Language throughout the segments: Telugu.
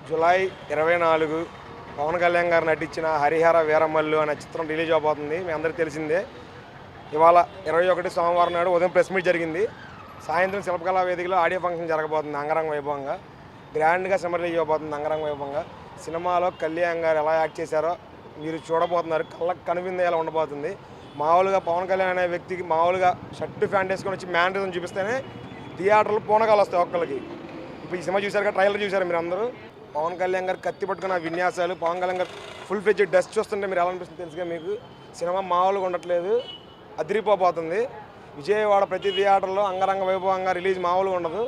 జూలై 24 పవన్ కళ్యాణ్ గారు నటించిన హరిహర వీరమల్లు అనే చిత్రం రిలీజ్ అవబోతుంది. మీ అందరికీ తెలిసిందే. ఇవాళ 21 సోమవారం నాడు ఉదయం ప్రెస్ మీట్ జరిగింది. సాయంత్రం శిల్పకళా వేదికలో ఆడియో ఫంక్షన్ జరగబోతుంది. అంగరంగ వైభవంగా గ్రాండ్గా సినిమా రిలీజ్ అవబోతుంది. అంగరంగ వైభవంగా సినిమాలో కళ్యాణ్ గారు ఎలా యాక్ట్ చేశారో మీరు చూడబోతున్నారు. కళ్ళకు కనువిందేలా ఉండబోతుంది. మామూలుగా పవన్ కళ్యాణ్ అనే వ్యక్తికి మామూలుగా షర్టు ప్యాంట్ వేసుకొని వచ్చి మ్యానరిజం చూపిస్తేనే థియేటర్లు పూనకాలు వస్తాయి ఒక్కరికి. ఇప్పుడు ఈ సినిమా చూశారు కదా, ట్రైలర్ చూశారు మీరు అందరూ. పవన్ కళ్యాణ్ గారు కత్తి పట్టుకున్న విన్యాసాలు, పవన్ కళ్యాణ్ గారు ఫుల్ ఫ్లెడ్జ్ డ్రెస్ చూస్తుంటే మీరు ఎలా అనిపిస్తుంది తెలుసుగా మీకు. సినిమా మామూలుగా ఉండట్లేదు, అదిరిపోబోతుంది. విజయవాడ ప్రతి థియేటర్లో అంగరంగ వైభవంగా రిలీజ్ మామూలుగా ఉండదు.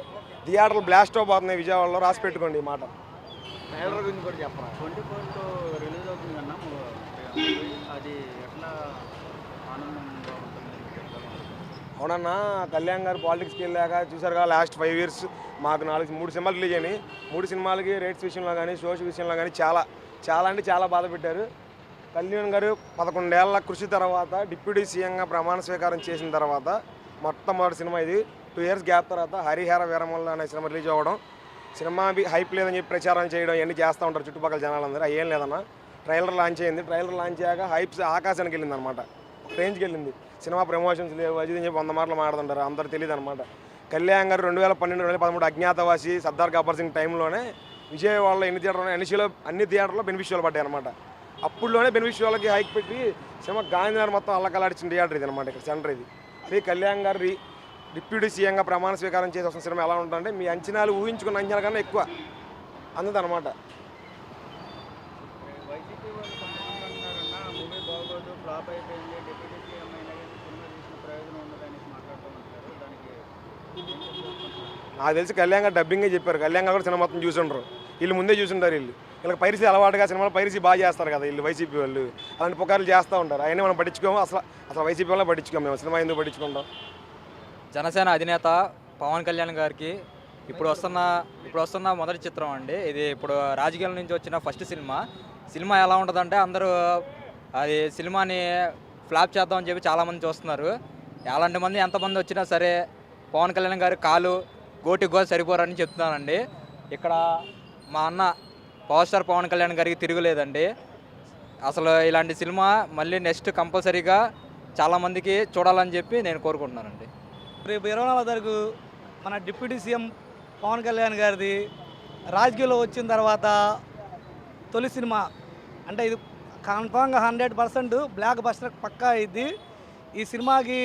థియేటర్లు బ్లాస్ట్ అవబోతున్నాయి విజయవాడలో, రాసి పెట్టుకోండి ఈ మాట. ట్రైలర్ గురించి కూడా చెప్పరా. 24 రిలీజ్ అవుతుంది కన్నా అది ఎట్లా ఆనందంగా ఉంటుంది? అవునన్నా, కళ్యాణ్ గారు పాలిటిక్స్కి వెళ్ళాక చూసారు కదా, లాస్ట్ 5 years మాకు 3 సినిమాలు రిలీజ్ అయినాయి. 3 సినిమాలకి రేట్స్ విషయంలో కానీ సోషల్ విషయంలో కానీ చాలా బాధ పెట్టారు. కళ్యాణ్ గారు 11 ఏళ్ల కృషి తర్వాత డిప్యూటీ సీఎంగా ప్రమాణ స్వీకారం చేసిన తర్వాత మొట్టమొదటి సినిమా ఇది. 2 years గ్యాప్ తర్వాత హరిహర వీరమల్లు అనే సినిమా రిలీజ్ అవ్వడం, సినిమా హైప్ లేదని చెప్పి ప్రచారం చేయడం ఇవన్నీ చేస్తూ ఉంటారు చుట్టుపక్కల జనాలందరూ. అయ్యేం లేదన్న, ట్రైలర్ లాంచ్ అయింది. ట్రైలర్ లాంచ్ అయ్యాక హైప్స్ ఆకాశానికి వెళ్ళింది అనమాట, రేంజ్కి వెళ్ళింది. సినిమా ప్రమోషన్స్ లేవు, అది అని చెప్పి 100 మాటలు మాట్లాడుతుంటారు, అందరూ తెలియదు అనమాట. కళ్యాణ్ గారు 2012, 2013 అజ్ఞాతవాసి, సర్దార్ గబ్బర్ సింగ్ టైంలోనే విజయవాడలో అన్ని థియేటర్లో బెనిఫిషియల్ పడ్డాయి అనమాట. అప్పుడులోనే బెనిఫిషియల్కి హైక్ పెట్టి సినిమా గాంధీనగర్ మొత్తం అల్లకలాడిచిన థియేటర్ ఇది అనమాట, ఇక్కడ సెంటర్ ఇది. అది కళ్యాణ్ గారు డిప్యూటీ సీఎంగా ప్రమాణ స్వీకారం చేసి వస్తున్న సినిమా ఎలా ఉంటుందంటే మీ అంచనాలు ఊహించుకున్న అంచనాల కన్నా ఎక్కువ అందుదనమాట. నాకు తెలిసి కళ్యాణ్ గారు డబ్బింగే చెప్పారు. కళ్యాణ్ గారు కూడా సినిమా మొత్తం చూసుంటారు, వీళ్ళు ముందే చూసుంటారు. వీళ్ళకి పైరసీ అలవాటుగా సినిమాలో పైరసీ బాగా చేస్తారు కదా వీళ్ళు, వైసీపీ వాళ్ళు. అలాంటి పుకార్లు చేస్తూ ఉంటారు. అయినా మనం పట్టించుకోము, అసలు వైసీపీ వాళ్ళని పట్టించుకోము. మేము సినిమా ఎందుకు పట్టించుకుంటాం? జనసేన అధినేత పవన్ కళ్యాణ్ గారికి ఇప్పుడు వస్తున్న మొదటి చిత్రం అండి ఇది. ఇప్పుడు రాజకీయాల నుంచి వచ్చిన ఫస్ట్ సినిమా ఎలా ఉంటుందంటే అందరూ అది సినిమాని ఫ్లాప్ చేద్దామని చెప్పి చాలామంది చూస్తున్నారు. అలాంటి మంది ఎంతమంది వచ్చినా సరే పవన్ కళ్యాణ్ గారి కాలు గోటికి కూడా సరిపోరని చెప్తున్నానండి. ఇక్కడ మా అన్న పవర్ స్టార్ పవన్ కళ్యాణ్ గారికి తిరుగులేదండి. అసలు ఇలాంటి సినిమా మళ్ళీ నెక్స్ట్ కంపల్సరీగా చాలామందికి చూడాలని చెప్పి నేను కోరుకుంటున్నానండి. రేపు 24వ తారీఖు మన డిప్యూటీ సీఎం పవన్ కళ్యాణ్ గారిది రాజకీయాల్లో వచ్చిన తర్వాత తొలి సినిమా అంటే ఇది కన్ఫామ్గా 100% బ్లాక్ బస్టర్ పక్కా అయింది. ఈ సినిమాకి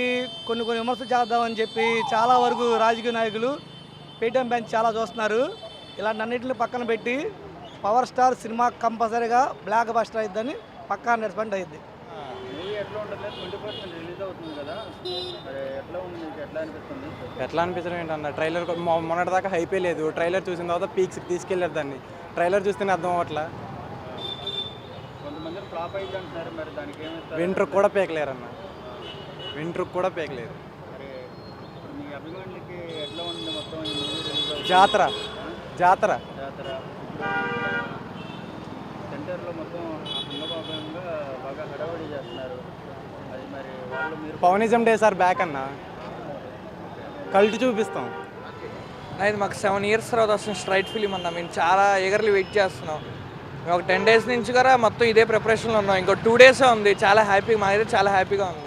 కొన్ని విమర్శలు చేద్దామని చెప్పి చాలా వరకు రాజకీయ నాయకులు పేటీఎం బ్యాంక్ చాలా చూస్తున్నారు. ఇలాంటి అన్నింటిని పక్కన పెట్టి పవర్ స్టార్ సినిమా కంపల్సరీగా బ్లాక్ బస్టర్ అయిద్దని పక్కా 100% అయింది. ఎట్లా అనిపించడం ఏంటన్న, ట్రైలర్ మొన్నటి దాకా హైపే లేదు. ట్రైలర్ చూసిన తర్వాత పీక్స్ తీసుకెళ్ళారు దాన్ని. ట్రైలర్ చూస్తేనే అర్థం అవ్వట్లా. వింటర్ కూడా పేకలేరు అన్న, వింటర్ కూడా పేకలేరు. జాతర పవనిజం డే సార్ బ్యాక్ అన్న, కల్ట్ చూపిస్తాం. ఇది మాకు 7 years తర్వాత వస్తున్న స్ట్రైట్ ఫిలిం అన్న. మేము చాలా ఎగర్లీ వెయిట్ చేస్తున్నాం. మేము ఒక 10 days నుంచి కూడా మొత్తం ఇదే ప్రిపరేషన్లో ఉన్నాం. ఇంకో 2 days ఉంది. చాలా హ్యాపీగా, మాకైతే చాలా హ్యాపీగా ఉంది.